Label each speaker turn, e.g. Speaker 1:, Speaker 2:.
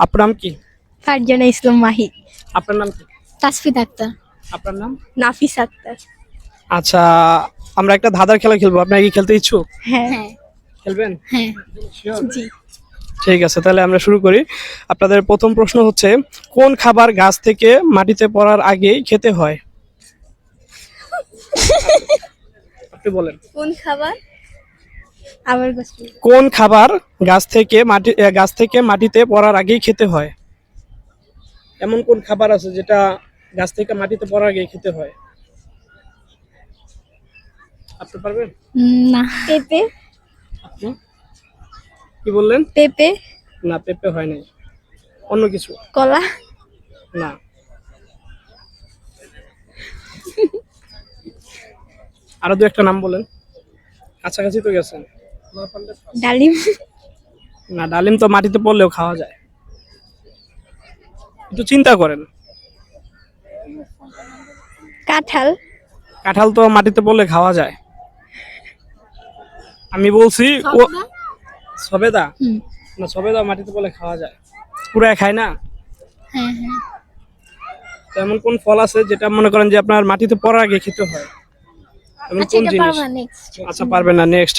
Speaker 1: আপনার নাম কি?
Speaker 2: ফারজানা ইসলাম মাহি।
Speaker 1: আপনার নাম কি?
Speaker 2: তাসফিদ আক্তার।
Speaker 1: আপনার নাম?
Speaker 2: নাফিস আক্তার।
Speaker 1: আচ্ছা, আমরা একটা ধাঁধার খেলা খেলবো, আপনারা কি খেলতে ইচ্ছুক?
Speaker 2: হ্যাঁ
Speaker 1: খেলবেন?
Speaker 2: হ্যাঁ
Speaker 1: Sure?
Speaker 2: জি।
Speaker 1: ঠিক আছে, তাহলে আমরা শুরু করি। আপনাদের প্রথম প্রশ্ন হচ্ছে, কোন খাবার গাছ থেকে মাটিতে পড়ার আগেই খেতে হয়? আপনি বলেন।
Speaker 2: কোন খাবার? আবার
Speaker 1: কোন খাবার গাছ থেকে মাটিতে পড়ার আগেই খেতে হয়? এমন কোন খাবার আছে যেটা গাছ থেকে মাটিতে পড়ার আগেই খেতে হয়? আপনি পারবেন?
Speaker 2: না। পেঁপে।
Speaker 1: আপনি কি বললেন?
Speaker 2: পেঁপে।
Speaker 1: না, পেঁপে হয় নাই, অন্য কিছু।
Speaker 2: কলা।
Speaker 1: না। আরো দু একটা নাম বলেন, কাছাকাছি তো গেছেন।
Speaker 2: ডালিম।
Speaker 1: না, ডালিম তো মাটিতে পড়লেও খাওয়া যায়, একটু চিন্তা করেন।
Speaker 2: কাঁঠাল।
Speaker 1: কাঁঠাল তো মাটিতে পড়লে খাওয়া যায়। আমি বলছি সবেদা।
Speaker 2: হুম।
Speaker 1: না, সবেদা মাটিতে পড়লে খাওয়া যায়, পুরাই খায় না।
Speaker 2: হ্যাঁ হ্যাঁ।
Speaker 1: তো এমন কোন ফল আছে যেটা মনে করেন যে আপনার মাটিতে পড়ার আগে খেতে হয়? এমন
Speaker 2: আচ্ছা,
Speaker 1: কোন
Speaker 2: এটা
Speaker 1: জিনিস?
Speaker 2: পারবা নেক্সট।
Speaker 1: আচ্ছা, পারবেন না, নেক্সট।